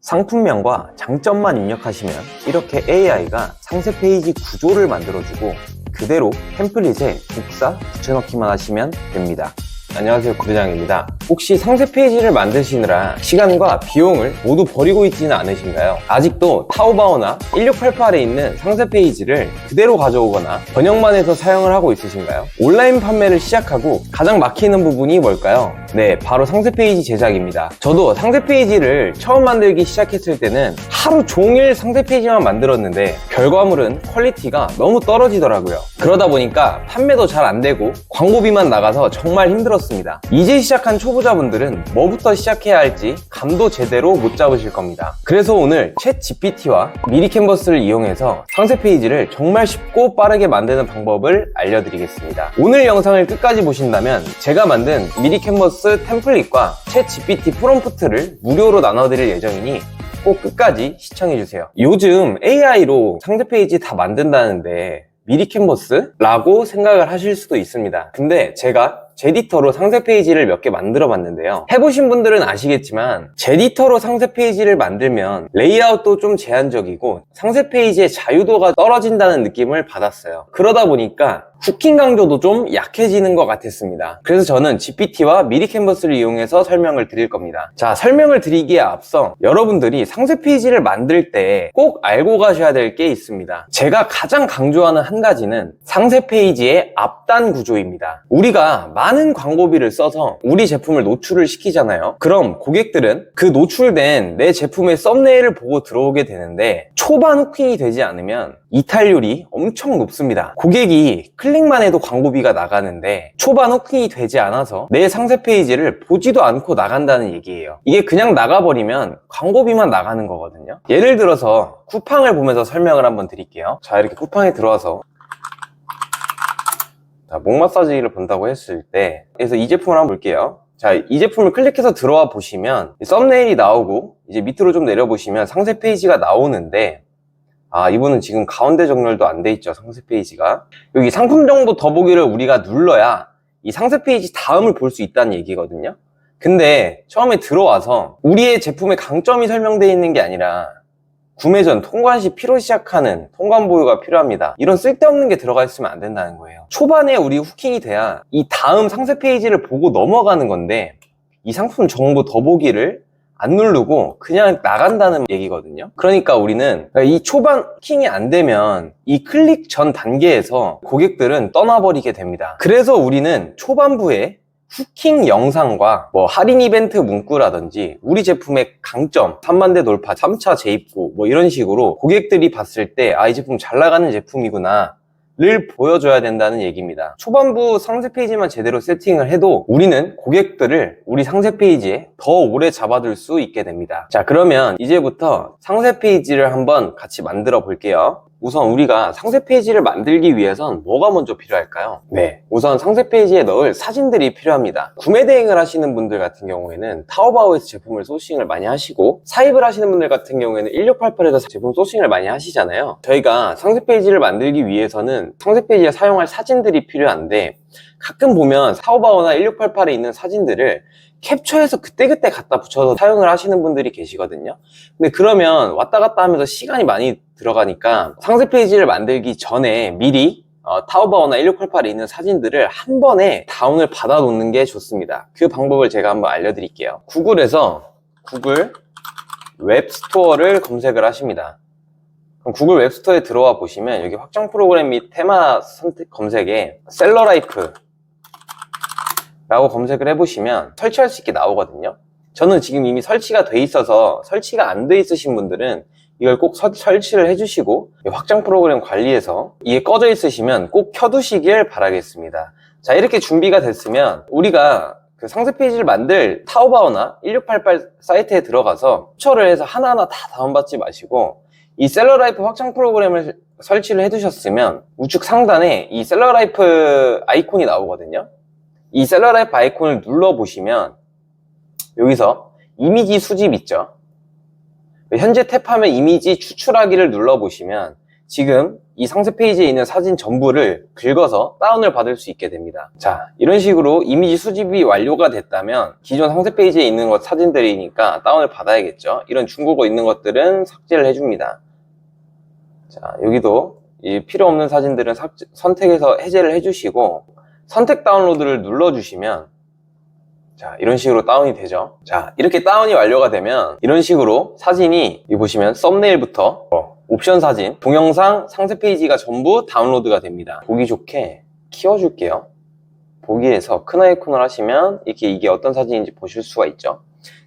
상품명과 장점만 입력하시면 이렇게 AI가 상세 페이지 구조를 만들어주고 그대로 템플릿에 복사, 붙여넣기만 하시면 됩니다. 안녕하세요, 부대장입니다. 혹시 상세 페이지를 만드시느라 시간과 비용을 모두 버리고 있지는 않으신가요? 아직도 타오바오나 1688에 있는 상세 페이지를 그대로 가져오거나 번역만 해서 사용을 하고 있으신가요? 온라인 판매를 시작하고 가장 막히는 부분이 뭘까요? 네, 바로 상세 페이지 제작입니다. 저도 상세 페이지를 처음 만들기 시작했을 때는 하루 종일 상세 페이지만 만들었는데 결과물은 퀄리티가 너무 떨어지더라고요. 그러다 보니까 판매도 잘 안 되고 광고비만 나가서 정말 힘들었습니다. 이제 시작한 초보자분들은 뭐부터 시작해야 할지 감도 제대로 못 잡으실 겁니다. 그래서 오늘 챗 GPT와 미리 캔버스를 이용해서 상세 페이지를 정말 쉽고 빠르게 만드는 방법을 알려드리겠습니다. 오늘 영상을 끝까지 보신다면 제가 만든 미리 캔버스 템플릿과 챗 GPT 프롬프트를 무료로 나눠드릴 예정이니 꼭 끝까지 시청해주세요. 요즘 AI로 상세 페이지 다 만든다는데 미리 캔버스? 라고 생각을 하실 수도 있습니다. 근데 제가 제디터로 상세 페이지를 몇 개 만들어 봤는데요. 해보신 분들은 아시겠지만 제디터로 상세 페이지를 만들면 레이아웃도 좀 제한적이고 상세 페이지의 자유도가 떨어진다는 느낌을 받았어요. 그러다 보니까 후킹 강도도 좀 약해지는 것 같았습니다. 그래서 저는 GPT와 미리 캔버스를 이용해서 설명을 드릴 겁니다. 자, 설명을 드리기에 앞서 여러분들이 상세 페이지를 만들 때 꼭 알고 가셔야 될 게 있습니다. 제가 가장 강조하는 한 가지는 상세 페이지의 앞단 구조입니다. 우리가 많은 광고비를 써서 우리 제품을 노출을 시키잖아요. 그럼 고객들은 그 노출된 내 제품의 썸네일을 보고 들어오게 되는데 초반 후킹이 되지 않으면 이탈률이 엄청 높습니다. 고객이 클릭만 해도 광고비가 나가는데 초반 후킹이 되지 않아서 내 상세 페이지를 보지도 않고 나간다는 얘기예요. 이게 그냥 나가버리면 광고비만 나가는 거거든요. 예를 들어서 쿠팡을 보면서 설명을 한번 드릴게요. 자, 이렇게 쿠팡에 들어와서 목 마사지를 본다고 했을 때 그래서 이 제품을 한번 볼게요. 자, 이 제품을 클릭해서 들어와 보시면 썸네일이 나오고 이제 밑으로 좀 내려보시면 상세 페이지가 나오는데 이분은 지금 가운데 정렬도 안 돼 있죠. 상세 페이지가 여기 상품 정보 더보기를 우리가 눌러야 이 상세 페이지 다음을 볼 수 있다는 얘기거든요. 근데 처음에 들어와서 우리의 제품의 강점이 설명되어 있는 게 아니라 구매 전 통관 시 피로 시작하는 통관 보유가 필요합니다. 이런 쓸데없는 게 들어가 있으면 안 된다는 거예요. 초반에 우리 후킹이 돼야 이 다음 상세 페이지를 보고 넘어가는 건데 이 상품 정보 더보기를 안 누르고 그냥 나간다는 얘기거든요. 그러니까 우리는 이 초반 후킹이 안 되면 이 클릭 전 단계에서 고객들은 떠나버리게 됩니다. 그래서 우리는 초반부에 후킹 영상과 할인 이벤트 문구라든지 우리 제품의 강점, 3만대 돌파, 3차 재입고 이런 식으로 고객들이 봤을 때 이 제품 잘 나가는 제품이구나 를 보여줘야 된다는 얘기입니다. 초반부 상세 페이지만 제대로 세팅을 해도 우리는 고객들을 우리 상세 페이지에 더 오래 잡아둘 수 있게 됩니다. 자, 그러면 이제부터 상세 페이지를 한번 같이 만들어 볼게요. 우선 우리가 상세 페이지를 만들기 위해선 뭐가 먼저 필요할까요? 네, 우선 상세 페이지에 넣을 사진들이 필요합니다. 구매 대행을 하시는 분들 같은 경우에는 타오바오에서 제품을 소싱을 많이 하시고 사입을 하시는 분들 같은 경우에는 1688에서 제품 소싱을 많이 하시잖아요. 저희가 상세 페이지를 만들기 위해서는 상세 페이지에 사용할 사진들이 필요한데 가끔 보면 타오바오나 1688에 있는 사진들을 캡처해서 그때그때 갖다 붙여서 사용을 하시는 분들이 계시거든요. 근데 그러면 왔다 갔다 하면서 시간이 많이 들어가니까 상세 페이지를 만들기 전에 미리 타오바오나 1688에 있는 사진들을 한 번에 다운을 받아 놓는 게 좋습니다. 그 방법을 제가 한번 알려드릴게요. 구글에서 구글 웹스토어를 검색을 하십니다. 그럼 구글 웹스토어에 들어와 보시면 여기 확장 프로그램 및 테마 선택 검색에 셀러라이프 라고 검색을 해보시면 설치할 수 있게 나오거든요. 저는 지금 이미 설치가 돼 있어서 설치가 안 돼 있으신 분들은 이걸 꼭 설치를 해주시고 확장 프로그램 관리에서 이게 꺼져 있으시면 꼭 켜두시길 바라겠습니다. 자, 이렇게 준비가 됐으면 우리가 그 상세 페이지를 만들 타오바오나 1688 사이트에 들어가서 캡처를 해서 하나하나 다 다운받지 마시고 이 셀러라이프 확장 프로그램을 설치를 해두셨으면 우측 상단에 이 셀러라이프 아이콘이 나오거든요. 이 셀러라이프 아이콘을 눌러보시면 여기서 이미지 수집 있죠. 현재 탭하면 이미지 추출하기를 눌러보시면 지금 이 상세 페이지에 있는 사진 전부를 긁어서 다운을 받을 수 있게 됩니다. 자, 이런 식으로 이미지 수집이 완료가 됐다면 기존 상세 페이지에 있는 것 사진들이니까 다운을 받아야겠죠. 이런 중국어 있는 것들은 삭제를 해줍니다. 자, 여기도 이 필요 없는 사진들은 선택해서 해제를 해주시고 선택 다운로드를 눌러주시면 자, 이런 식으로 다운이 되죠. 자, 이렇게 다운이 완료가 되면 이런 식으로 사진이 여기 보시면 썸네일부터 옵션 사진, 동영상, 상세 페이지가 전부 다운로드가 됩니다. 보기 좋게 키워줄게요. 보기에서 큰 아이콘을 하시면 이렇게 이게 어떤 사진인지 보실 수가 있죠.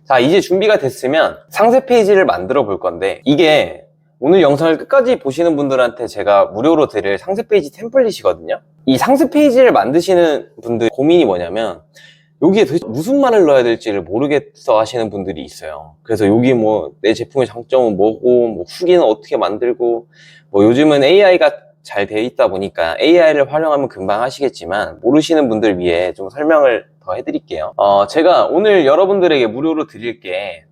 자, 이제 준비가 됐으면 상세 페이지를 만들어 볼 건데 이게 오늘 영상을 끝까지 보시는 분들한테 제가 무료로 드릴 상세 페이지 템플릿이거든요. 이 상세 페이지를 만드시는 분들 고민이 뭐냐면 여기에 도대체 무슨 말을 넣어야 될지를 모르겠어 하시는 분들이 있어요. 그래서 여기 뭐 내 제품의 장점은 뭐고 뭐 후기는 어떻게 만들고 뭐 요즘은 AI가 잘 되어 있다 보니까 AI를 활용하면 금방 하시겠지만 모르시는 분들 위해 좀 설명을 더 해드릴게요. 제가 오늘 여러분들에게 무료로 드릴 게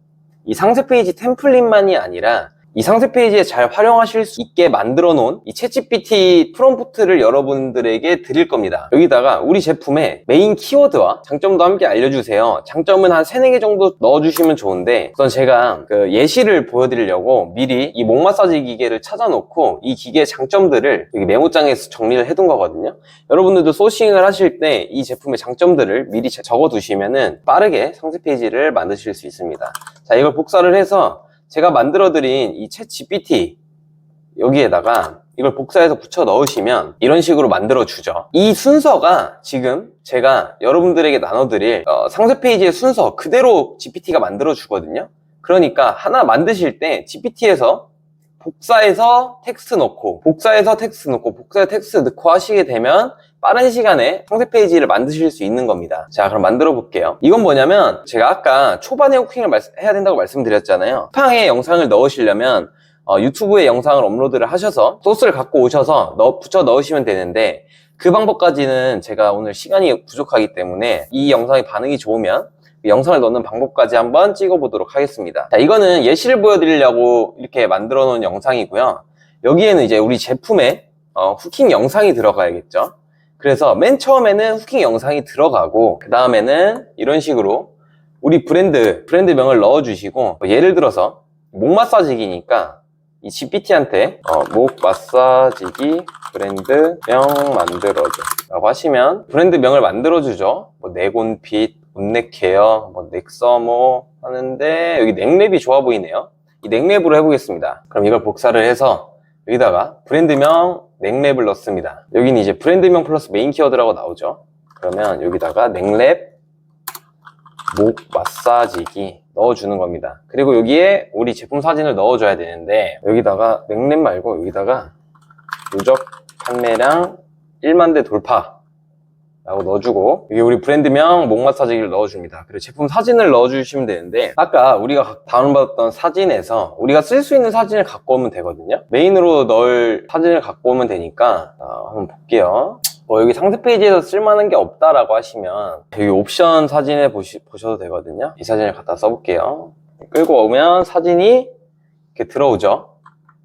이 상세 페이지 템플릿만이 아니라 이 상세 페이지에 잘 활용하실 수 있게 만들어 놓은 이 챗GPT 프롬프트를 여러분들에게 드릴 겁니다. 여기다가 우리 제품의 메인 키워드와 장점도 함께 알려주세요. 장점은 한 3, 4개 정도 넣어주시면 좋은데 우선 제가 그 예시를 보여드리려고 미리 이 목 마사지 기계를 찾아놓고 이 기계의 장점들을 여기 메모장에 정리를 해둔 거거든요. 여러분들도 소싱을 하실 때 이 제품의 장점들을 미리 적어두시면은 빠르게 상세 페이지를 만드실 수 있습니다. 자, 이걸 복사를 해서 제가 만들어드린 이 챗 GPT 여기에다가 이걸 복사해서 붙여 넣으시면 이런 식으로 만들어주죠. 이 순서가 지금 제가 여러분들에게 나눠드릴 상세 페이지의 순서 그대로 GPT가 만들어주거든요. 그러니까 하나 만드실 때 GPT에서 복사해서 텍스트 넣고 복사해서 tek스트 넣고 복사해서 텍스트 넣고 하시게 되면 빠른 시간에 상세 페이지를 만드실 수 있는 겁니다. 자, 그럼 만들어 볼게요. 이건 뭐냐면 제가 아까 초반에 후킹을 해야 된다고 말씀드렸잖아요. 쿠팡에 영상을 넣으시려면 유튜브에 영상을 업로드를 하셔서 소스를 갖고 오셔서 붙여 넣으시면 되는데 그 방법까지는 제가 오늘 시간이 부족하기 때문에 이 영상이 반응이 좋으면 영상을 넣는 방법까지 한번 찍어보도록 하겠습니다. 자, 이거는 예시를 보여드리려고 이렇게 만들어 놓은 영상이고요. 여기에는 이제 우리 제품에 후킹 영상이 들어가야겠죠. 그래서 맨 처음에는 후킹 영상이 들어가고 그 다음에는 이런 식으로 우리 브랜드명을 넣어주시고 예를 들어서 목 마사지기니까 이 GPT한테 목 마사지기 브랜드명 만들어줘 라고 하시면 브랜드명을 만들어주죠. 뭐 네곤핏, 온넥케어, 뭐 넥서모 하는데 여기 넥랩이 좋아 보이네요. 이 넥랩으로 해보겠습니다. 그럼 이걸 복사를 해서 여기다가 브랜드명 넥랩을 넣습니다. 여기는 이제 브랜드명 플러스 메인 키워드라고 나오죠. 그러면 여기다가 넥랩 목 마사지기 넣어주는 겁니다. 그리고 여기에 우리 제품 사진을 넣어줘야 되는데 여기다가 넥랩 말고 여기다가 누적 판매량 1만 대 돌파 라고 넣어주고 여기 우리 브랜드명 목 마사지기를 넣어줍니다. 그리고 제품 사진을 넣어주시면 되는데 아까 우리가 다운받았던 사진에서 우리가 쓸 수 있는 사진을 갖고 오면 되거든요. 메인으로 넣을 사진을 갖고 오면 되니까 한번 볼게요. 여기 상세 페이지에서 쓸만한 게 없다라고 하시면 여기 옵션 사진에 보셔도 되거든요. 이 사진을 갖다 써볼게요. 끌고 오면 사진이 이렇게 들어오죠.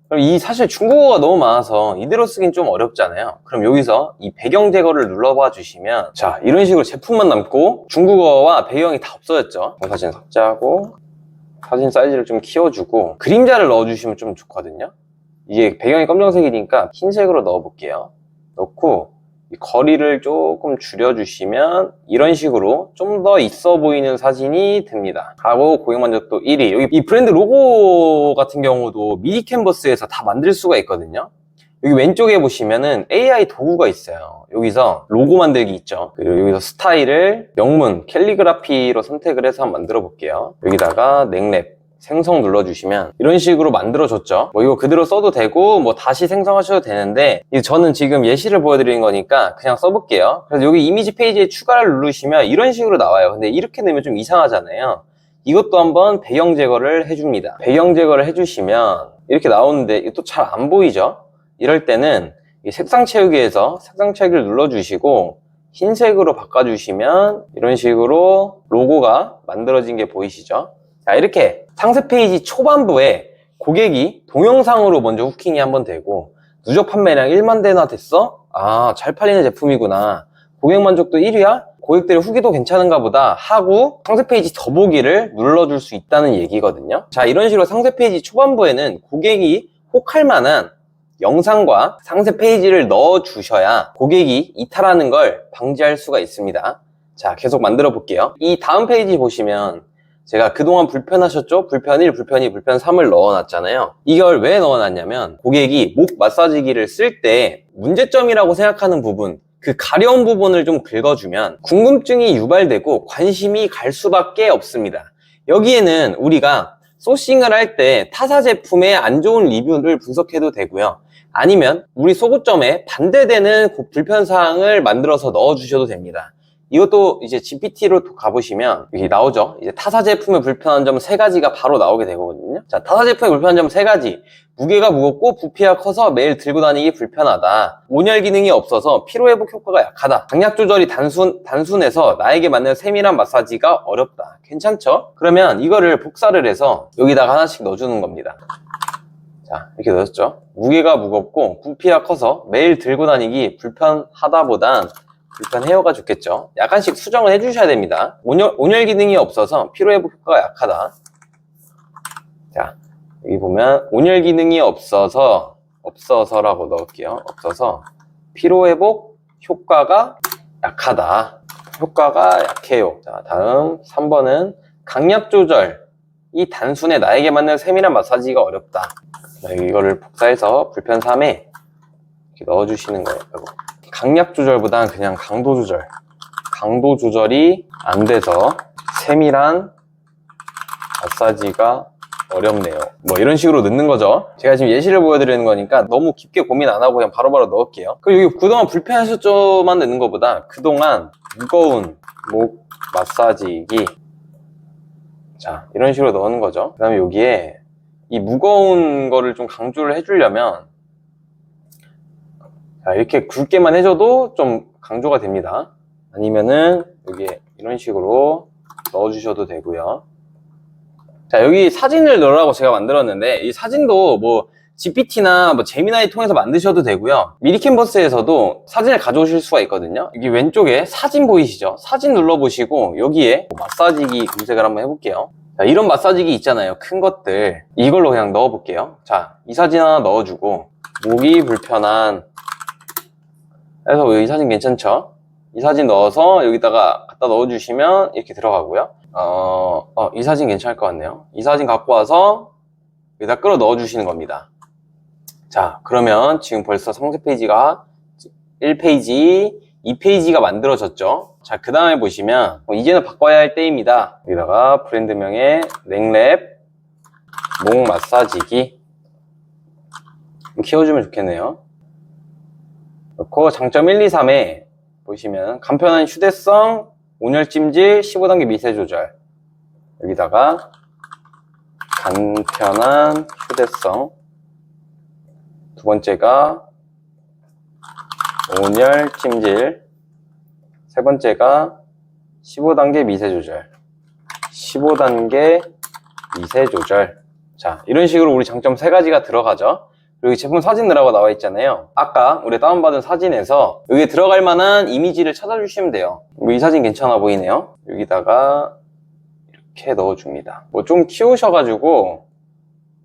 그럼 사실 중국어가 너무 많아서 이대로 쓰긴 좀 어렵잖아요. 그럼 여기서 이 배경 제거를 눌러봐 주시면 자, 이런 식으로 제품만 남고 중국어와 배경이 다 없어졌죠. 사진 삭제하고 사진 사이즈를 좀 키워주고 그림자를 넣어주시면 좀 좋거든요. 이게 배경이 검정색이니까 흰색으로 넣어볼게요. 넣고 이 거리를 조금 줄여주시면 이런 식으로 좀 더 있어 보이는 사진이 됩니다. 하고 고객 만족도 1위. 여기 이 브랜드 로고 같은 경우도 미니 캔버스에서 다 만들 수가 있거든요. 여기 왼쪽에 보시면은 AI 도구가 있어요. 여기서 로고 만들기 있죠. 그리고 여기서 스타일을 영문 캘리그라피로 선택을 해서 한번 만들어 볼게요. 여기다가 넥랩 생성 눌러주시면 이런 식으로 만들어줬죠. 뭐 이거 그대로 써도 되고 뭐 다시 생성하셔도 되는데 저는 지금 예시를 보여드리는 거니까 그냥 써볼게요. 그래서 여기 이미지 페이지에 추가를 누르시면 이런 식으로 나와요. 근데 이렇게 내면 좀 이상하잖아요. 이것도 한번 배경 제거를 해줍니다. 배경 제거를 해주시면 이렇게 나오는데 이것도 잘 안 보이죠? 이럴 때는 색상 채우기에서 색상 채우기를 눌러주시고 흰색으로 바꿔주시면 이런 식으로 로고가 만들어진 게 보이시죠? 자, 이렇게 상세 페이지 초반부에 고객이 동영상으로 먼저 후킹이 한번 되고 누적 판매량 1만 대나 됐어? 아, 잘 팔리는 제품이구나. 고객 만족도 1위야? 고객들의 후기도 괜찮은가 보다 하고 상세 페이지 더보기를 눌러줄 수 있다는 얘기거든요. 자, 이런 식으로 상세 페이지 초반부에는 고객이 혹할 만한 영상과 상세 페이지를 넣어주셔야 고객이 이탈하는 걸 방지할 수가 있습니다. 자, 계속 만들어 볼게요. 이 다음 페이지 보시면 제가 그동안 불편하셨죠? 불편 1, 불편 2, 불편 3을 넣어놨잖아요. 이걸 왜 넣어놨냐면 고객이 목 마사지기를 쓸 때 문제점이라고 생각하는 부분, 그 가려운 부분을 좀 긁어주면 궁금증이 유발되고 관심이 갈 수밖에 없습니다. 여기에는 우리가 소싱을 할 때 타사 제품의 안 좋은 리뷰를 분석해도 되고요. 아니면 우리 소구점에 반대되는 불편사항을 만들어서 넣어주셔도 됩니다. 이것도 이제 GPT로 가보시면 여기 나오죠. 이제 타사 제품의 불편한 점 3가지가 바로 나오게 되거든요. 자, 타사 제품의 불편한 점 3가지. 무게가 무겁고 부피가 커서 매일 들고 다니기 불편하다. 온열 기능이 없어서 피로회복 효과가 약하다. 강약 조절이 단순해서 나에게 맞는 세밀한 마사지가 어렵다. 괜찮죠? 그러면 이거를 복사를 해서 여기다가 하나씩 넣어주는 겁니다. 자, 이렇게 넣었죠. 무게가 무겁고 부피가 커서 매일 들고 다니기 불편하다보단 불편해요가 좋겠죠. 약간씩 수정을 해주셔야 됩니다. 온열 기능이 없어서 피로회복 효과가 약하다. 자, 여기 보면 온열 기능이 없어서라고 넣을게요. 없어서 피로회복 효과가 약하다. 효과가 약해요. 자, 다음 3번은 강약 조절이 단순해 나에게 맞는 세밀한 마사지가 어렵다. 자, 이거를 복사해서 불편 3에 이렇게 넣어주시는 거예요. 강약 조절보다는 그냥 강도 조절. 강도 조절이 안 돼서 세밀한 마사지가 어렵네요. 뭐 이런 식으로 넣는 거죠. 제가 지금 예시를 보여드리는 거니까 너무 깊게 고민 안 하고 그냥 바로바로 넣을게요. 그리고 여기 그동안 불편하셨죠만 넣는 것보다 그동안 무거운 목 마사지기, 자, 이런 식으로 넣는 거죠. 그 다음에 여기에 이 무거운 거를 좀 강조를 해주려면, 자, 이렇게 굵게만 해줘도 좀 강조가 됩니다. 아니면은 여기에 이런 식으로 넣어주셔도 되고요. 자, 여기 사진을 넣으라고 제가 만들었는데 이 사진도 뭐 GPT나 뭐 제미나이 통해서 만드셔도 되고요. 미니캔버스에서도 사진을 가져오실 수가 있거든요. 여기 왼쪽에 사진 보이시죠? 사진 눌러보시고 여기에 마사지기 검색을 한번 해볼게요. 자, 이런 마사지기 있잖아요. 큰 것들. 이걸로 그냥 넣어볼게요. 자, 이 사진 하나 넣어주고 목이 불편한 해서 이 사진 괜찮죠? 이 사진 넣어서 여기다가 갖다 넣어주시면 이렇게 들어가고요. 이 사진 괜찮을 것 같네요. 이 사진 갖고 와서 여기다 끌어 넣어주시는 겁니다. 자, 그러면 지금 벌써 상세 페이지가 1페이지, 2페이지가 만들어졌죠. 자, 그 다음에 보시면 이제는 바꿔야 할 때입니다. 여기다가 브랜드명의 넥랩 목 마사지기 키워주면 좋겠네요. 넣고 장점 1, 2, 3에 보시면 간편한 휴대성, 온열 찜질, 15단계 미세 조절. 여기다가 간편한 휴대성, 두 번째가 온열 찜질, 세 번째가 15단계 미세 조절. 15단계 미세 조절. 자, 이런 식으로 우리 장점 3가지가 들어가죠. 여기 제품 사진 넣으라고 나와 있잖아요. 아까 우리 다운받은 사진에서 여기에 들어갈 만한 이미지를 찾아주시면 돼요. 이 사진 괜찮아 보이네요. 여기다가 이렇게 넣어줍니다. 뭐 좀 키우셔가지고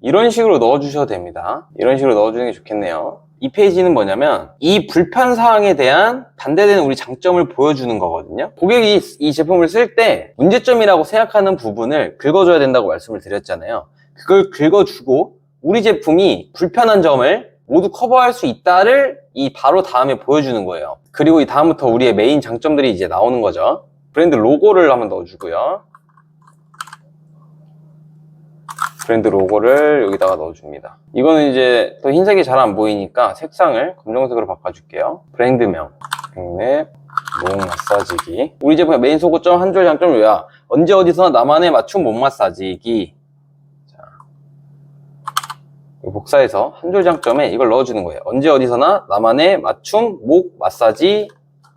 이런 식으로 넣어주셔도 됩니다. 이런 식으로 넣어주는 게 좋겠네요. 이 페이지는 뭐냐면 이 불편사항에 대한 반대되는 우리 장점을 보여주는 거거든요. 고객이 이 제품을 쓸 때 문제점이라고 생각하는 부분을 긁어줘야 된다고 말씀을 드렸잖아요. 그걸 긁어주고 우리 제품이 불편한 점을 모두 커버할 수 있다를 이 바로 다음에 보여주는 거예요. 그리고 이 다음부터 우리의 메인 장점들이 이제 나오는 거죠. 브랜드 로고를 한번 넣어주고요. 브랜드 로고를 여기다가 넣어줍니다. 이거는 이제 또 흰색이 잘 안 보이니까 색상을 검정색으로 바꿔줄게요. 브랜드명 넥랩 목 마사지기. 우리 제품의 메인 소구점, 한 줄 장점 요약. 언제 어디서나 나만의 맞춤 목 마사지기. 복사해서 한 줄 장점에 이걸 넣어주는 거예요. 언제 어디서나 나만의 맞춤 목 마사지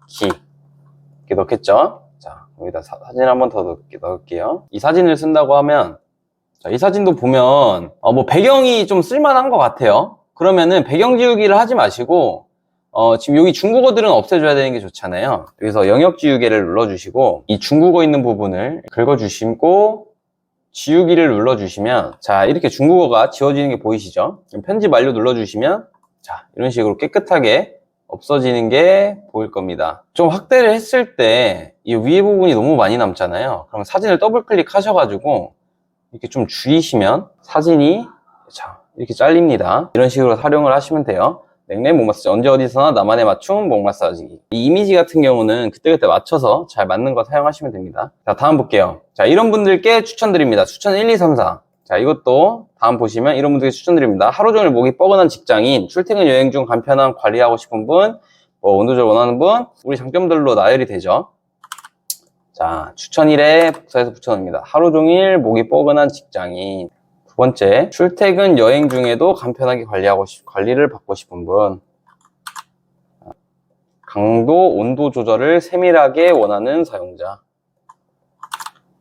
기. 이렇게 넣겠죠. 자, 여기다 사진 한번 더 넣을게요. 이 사진을 쓴다고 하면, 자, 이 사진도 보면 뭐 배경이 좀 쓸만한 것 같아요. 그러면은 배경 지우기를 하지 마시고 지금 여기 중국어들은 없애줘야 되는 게 좋잖아요. 여기서 영역 지우개를 눌러주시고 이 중국어 있는 부분을 긁어주시고 지우기를 눌러주시면 자 이렇게 중국어가 지워지는 게 보이시죠? 편집 완료 눌러주시면 자 이런 식으로 깨끗하게 없어지는 게 보일 겁니다. 좀 확대를 했을 때 이 위에 부분이 너무 많이 남잖아요. 그럼 사진을 더블 클릭 하셔가지고 이렇게 좀 줄이시면 사진이 자 이렇게 잘립니다. 이런 식으로 활용을 하시면 돼요. 냉랭 목 마사지 언제 어디서나 나만의 맞춤 목 마사지. 이 이미지 같은 경우는 그때그때 맞춰서 잘 맞는 거 사용하시면 됩니다. 자 다음 볼게요. 자 이런 분들께 추천드립니다. 추천 1, 2, 3, 4. 자 이것도 다음 보시면 이런 분들께 추천드립니다. 하루 종일 목이 뻐근한 직장인, 출퇴근 여행 중 간편한 관리하고 싶은 분, 온도 조절 원하는 분, 우리 장점들로 나열이 되죠. 자 추천 1에 복사해서 붙여놓습니다. 하루 종일 목이 뻐근한 직장인. 두 번째, 출퇴근 여행 중에도 간편하게 관리를 받고 싶은 분. 강도, 온도 조절을 세밀하게 원하는 사용자.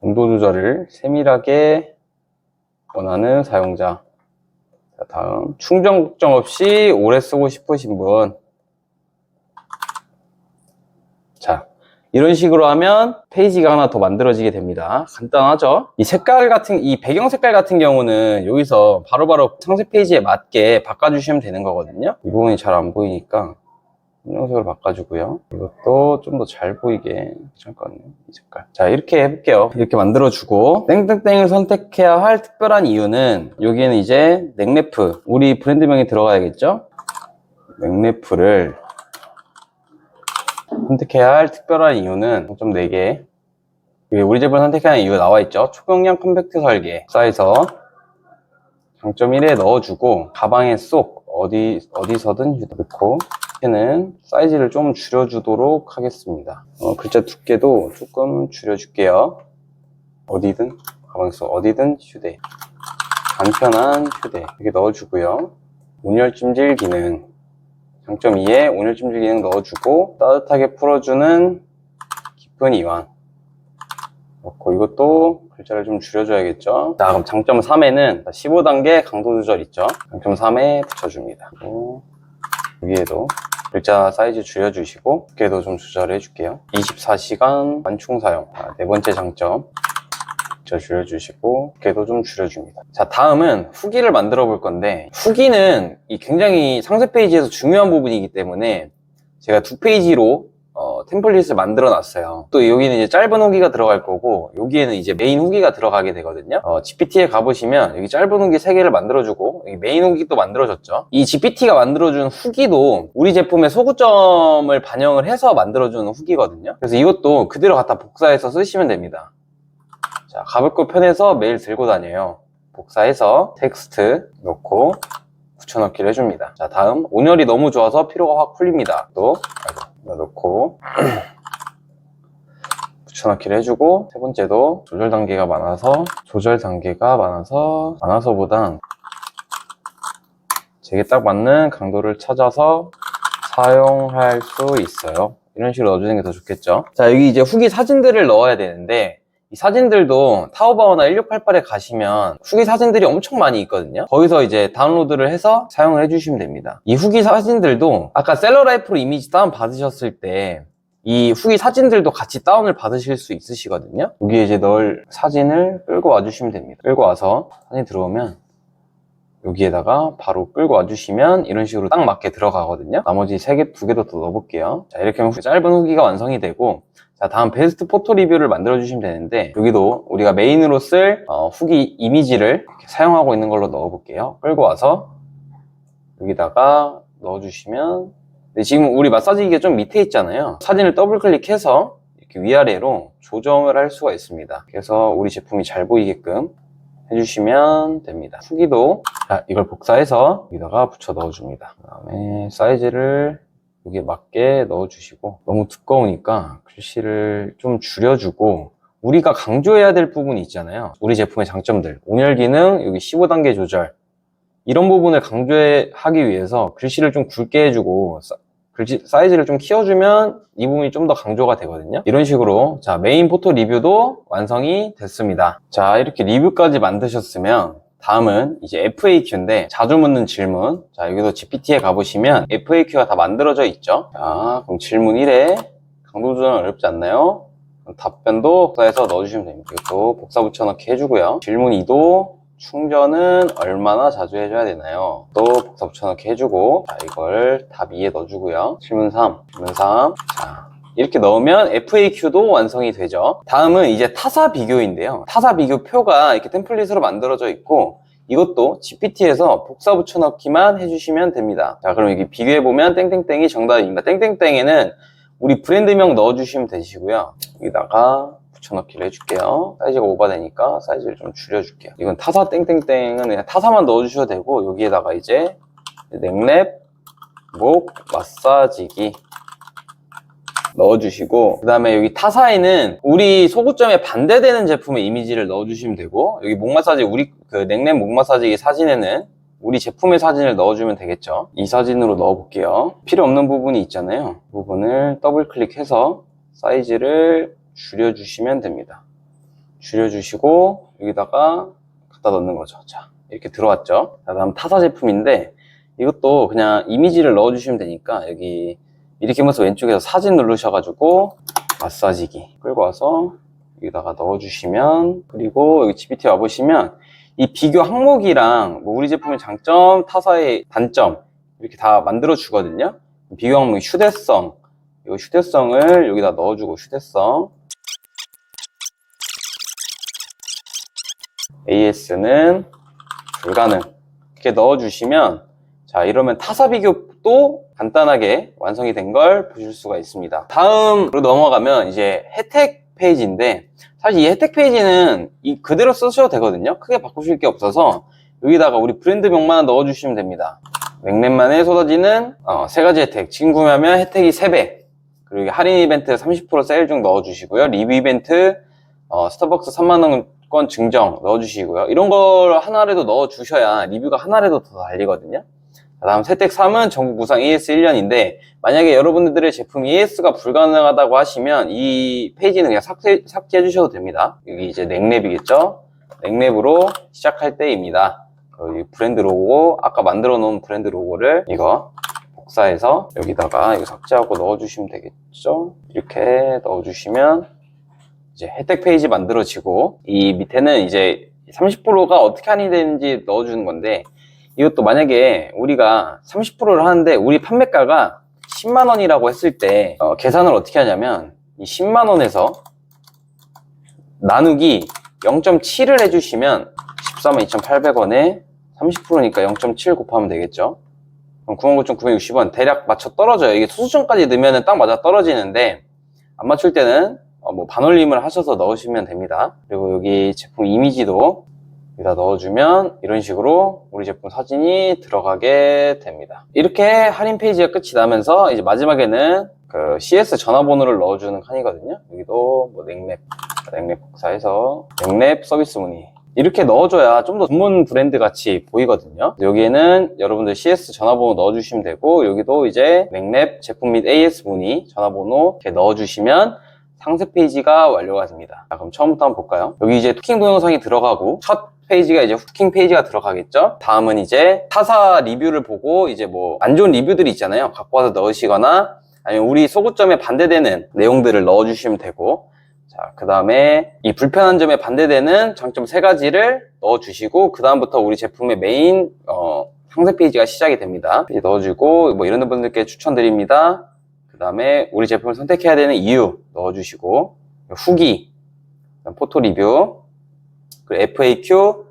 온도 조절을 세밀하게 원하는 사용자. 자, 다음, 충전 걱정 없이 오래 쓰고 싶으신 분. 자, 이런 식으로 하면 페이지가 하나 더 만들어지게 됩니다. 간단하죠? 이 배경 색깔 같은 경우는 여기서 바로바로 상세 페이지에 맞게 바꿔주시면 되는 거거든요. 이 부분이 잘 안 보이니까 형색으로 바꿔주고요. 이것도 좀 더 잘 보이게 잠깐만요. 이 색깔. 자 이렇게 해볼게요. 이렇게 만들어주고 땡땡땡을 선택해야 할 특별한 이유는 여기에는 이제 넥레프 우리 브랜드명이 들어가야겠죠? 넥레프를 선택해야 할 특별한 이유는 좀 4개. 우리 제품을 선택하는 이유 나와있죠. 초경량 컴팩트 설계 사이즈 장점 1에 넣어주고 가방에 쏙 어디서든 넣고 이렇게는 사이즈를 좀 줄여주도록 하겠습니다. 글자 두께도 조금 줄여줄게요. 어디든 가방에 쏙 어디든 휴대 간편한 휴대 이렇게 넣어주고요. 온열 찜질 기능 장점 2에 온열 찜질 기능 넣어주고 따뜻하게 풀어주는 깊은 이완 넣고 이것도 글자를 좀 줄여줘야겠죠. 자 그럼 장점 3에는 15단계 강도 조절 있죠. 장점 3에 붙여줍니다. 그리고 여기에도 글자 사이즈 줄여주시고 두께도 좀 조절해 줄게요. 24시간 완충 사용. 자, 4번째 장점 줄여주시고 두께도 좀 줄여줍니다. 자 다음은 후기를 만들어 볼 건데 후기는 굉장히 상세 페이지에서 중요한 부분이기 때문에 제가 2페이지로 템플릿을 만들어 놨어요. 또 여기는 이제 짧은 후기가 들어갈 거고 여기에는 이제 메인 후기가 들어가게 되거든요. GPT에 가보시면 여기 짧은 후기 3개를 만들어주고 여기 메인 후기 또 만들어줬죠. 이 GPT가 만들어준 후기도 우리 제품의 소구점을 반영을 해서 만들어주는 후기거든요. 그래서 이것도 그대로 갖다 복사해서 쓰시면 됩니다. 자, 가볍고 편해서 매일 들고 다녀요. 복사해서 텍스트 넣고 붙여넣기를 해줍니다. 자, 다음 온열이 너무 좋아서 피로가 확 풀립니다. 또 넣고 붙여넣기를 해주고 세 번째도 조절 단계가 많아서보단 제게 딱 맞는 강도를 찾아서 사용할 수 있어요. 이런 식으로 넣어주는 게 더 좋겠죠. 자, 여기 이제 후기 사진들을 넣어야 되는데 이 사진들도 타오바오나 1688에 가시면 후기 사진들이 엄청 많이 있거든요. 거기서 이제 다운로드를 해서 사용을 해주시면 됩니다. 이 후기 사진들도 아까 셀러라이프로 이미지 다운 받으셨을 때 이 후기 사진들도 같이 다운을 받으실 수 있으시거든요. 여기에 이제 넣을 사진을 끌고 와주시면 됩니다. 끌고 와서 사진 들어오면 여기에다가 바로 끌고 와주시면 이런 식으로 딱 맞게 들어가거든요. 나머지 2개도 더 넣어볼게요. 자, 이렇게 하면 짧은 후기가 완성이 되고 자, 다음 베스트 포토 리뷰를 만들어주시면 되는데 여기도 우리가 메인으로 쓸 후기 이미지를 이렇게 사용하고 있는 걸로 넣어볼게요. 끌고 와서 여기다가 넣어주시면 지금 우리 마사지 기계 좀 밑에 있잖아요. 사진을 더블 클릭해서 이렇게 위아래로 조정을 할 수가 있습니다. 그래서 우리 제품이 잘 보이게끔 해주시면 됩니다. 후기도 자, 이걸 복사해서 여기다가 붙여 넣어줍니다. 그 다음에 사이즈를 여기에 맞게 넣어주시고 너무 두꺼우니까 글씨를 좀 줄여주고 우리가 강조해야 될 부분이 있잖아요. 우리 제품의 장점들 온열 기능, 여기 15단계 조절 이런 부분을 강조하기 위해서 글씨를 좀 굵게 해주고 글씨 사이즈를 좀 키워주면 이 부분이 좀 더 강조가 되거든요. 이런 식으로 자 메인 포토 리뷰도 완성이 됐습니다. 자 이렇게 리뷰까지 만드셨으면 다음은 이제 FAQ인데 자주 묻는 질문. 자, 여기도 GPT에 가보시면 FAQ가 다 만들어져 있죠. 자, 그럼 질문 1에 강도 조절은 어렵지 않나요? 답변도 복사해서 넣어주시면 됩니다. 이것도 복사 붙여넣기 해주고요. 질문 2도 충전은 얼마나 자주 해줘야 되나요? 또 복사 붙여넣기 해주고, 자, 이걸 답 2에 넣어주고요. 질문 3. 자, 이렇게 넣으면 FAQ도 완성이 되죠. 다음은 이제 타사 비교인데요. 타사 비교 표가 이렇게 템플릿으로 만들어져 있고, 이것도 GPT에서 복사 붙여넣기만 해주시면 됩니다. 자, 그럼 여기 비교해보면 땡땡땡이 정답입니다. 땡땡땡에는 우리 브랜드명 넣어주시면 되시고요. 여기다가 붙여넣기를 해줄게요. 사이즈가 오버되니까 사이즈를 좀 줄여줄게요. 이건 타사 땡땡땡은 그냥 타사만 넣어주셔도 되고, 여기에다가 이제 넥랩 목 마사지기 넣어주시고, 그 다음에 여기 타사에는 우리 소구점에 반대되는 제품의 이미지를 넣어주시면 되고, 여기 목 마사지 우리 그 넥랩 목 마사지기 사진에는 우리 제품의 사진을 넣어주면 되겠죠. 이 사진으로 넣어볼게요. 필요 없는 부분이 있잖아요. 그 부분을 더블 클릭해서 사이즈를 줄여주시면 됩니다. 줄여주시고 여기다가 갖다 넣는 거죠. 자, 이렇게 들어왔죠. 자, 다음 타사 제품인데 이것도 그냥 이미지를 넣어주시면 되니까 여기 이렇게 하면서 왼쪽에서 사진 누르셔가지고 마사지기 끌고 와서 여기다가 넣어주시면, 그리고 여기 GPT 와보시면 이 비교 항목이랑 뭐 우리 제품의 장점, 타사의 단점 이렇게 다 만들어 주거든요. 비교 항목이 휴대성, 이 휴대성을 여기다 넣어주고, 휴대성 AS는 불가능 이렇게 넣어주시면, 자, 이러면 타사 비교도 간단하게 완성이 된 걸 보실 수가 있습니다. 다음으로 넘어가면 이제 혜택 페이지인데, 사실 이 혜택 페이지는 그대로 쓰셔도 되거든요. 크게 바꾸실 게 없어서 여기다가 우리 브랜드명만 넣어주시면 됩니다. 맥랩만에 쏟아지는 3가지 혜택. 지금 구매하면 혜택이 3배, 그리고 할인 이벤트 30% 세일 중 넣어주시고요. 리뷰 이벤트 스타벅스 3만원권 증정 넣어주시고요. 이런 걸 하나라도 넣어주셔야 리뷰가 하나라도 더 달리거든요. 다음 혜택 3은 전국 우상 AS 1년인데, 만약에 여러분들의 제품 AS가 불가능하다고 하시면 이 페이지는 그냥 삭제해 주셔도 됩니다. 여기 이제 넥랩이겠죠? 넥랩으로 시작할 때입니다. 여기 브랜드 로고, 아까 만들어 놓은 브랜드 로고를 이거 복사해서 여기다가 이거 삭제하고 넣어주시면 되겠죠? 이렇게 넣어주시면 이제 혜택 페이지 만들어지고, 이 밑에는 이제 30%가 어떻게 할인되는지 넣어주는 건데, 이것도 만약에 우리가 30%를 하는데 우리 판매가가 10만원이라고 했을 때 계산을 어떻게 하냐면, 이 10만원에서 나누기 0.7을 해주시면 142,800원에 30%니까 0.7 곱하면 되겠죠. 그럼 99,960원 대략 맞춰 떨어져요. 이게 소수점까지 넣으면 딱 맞아 떨어지는데, 안 맞출 때는 뭐 반올림을 하셔서 넣으시면 됩니다. 그리고 여기 제품 이미지도 여기다 넣어주면 이런 식으로 우리 제품 사진이 들어가게 됩니다. 이렇게 할인 페이지가 끝이 나면서 이제 마지막에는 그 CS 전화번호를 넣어주는 칸이거든요. 여기도 뭐 넥랩 복사해서 넥랩 서비스 문의 이렇게 넣어줘야 좀 더 전문 브랜드 같이 보이거든요. 여기에는 여러분들 CS 전화번호 넣어주시면 되고, 여기도 이제 넥랩 제품 및 AS 문의 전화번호 이렇게 넣어주시면 상세 페이지가 완료가 됩니다. 자, 그럼 처음부터 한번 볼까요? 여기 이제 후킹 동영상이 들어가고, 첫 페이지가 이제 후킹 페이지가 들어가겠죠? 다음은 이제 타사 리뷰를 보고, 이제 뭐 안 좋은 리뷰들이 있잖아요. 갖고 와서 넣으시거나, 아니면 우리 소구점에 반대되는 내용들을 넣어주시면 되고, 자, 그 다음에 이 불편한 점에 반대되는 장점 3가지를 넣어주시고, 그 다음부터 우리 제품의 메인 상세 페이지가 시작이 됩니다. 이제 넣어주고, 뭐 이런 분들께 추천드립니다. 그 다음에 우리 제품을 선택해야 되는 이유 넣어주시고, 후기, 포토 리뷰, 그리고 FAQ,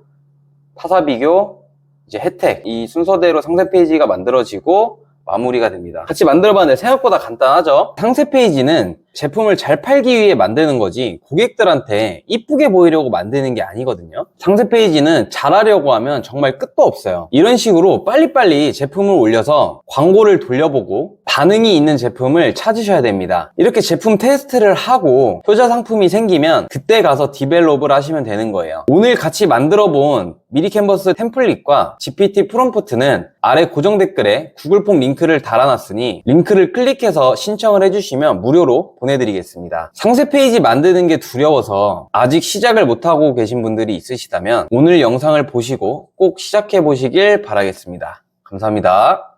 타사 비교, 이제 혜택, 이 순서대로 상세 페이지가 만들어지고 마무리가 됩니다. 같이 만들어봤는데 생각보다 간단하죠? 상세 페이지는 제품을 잘 팔기 위해 만드는 거지 고객들한테 이쁘게 보이려고 만드는 게 아니거든요. 상세 페이지는 잘하려고 하면 정말 끝도 없어요. 이런 식으로 빨리빨리 제품을 올려서 광고를 돌려보고 반응이 있는 제품을 찾으셔야 됩니다. 이렇게 제품 테스트를 하고 효자 상품이 생기면 그때 가서 디벨롭을 하시면 되는 거예요. 오늘 같이 만들어 본 미리 캔버스 템플릿과 GPT 프롬프트는 아래 고정 댓글에 구글 폼 링크를 달아놨으니 링크를 클릭해서 신청을 해주시면 무료로 보내드리겠습니다. 상세 페이지 만드는 게 두려워서 아직 시작을 못하고 계신 분들이 있으시다면 오늘 영상을 보시고 꼭 시작해 보시길 바라겠습니다. 감사합니다.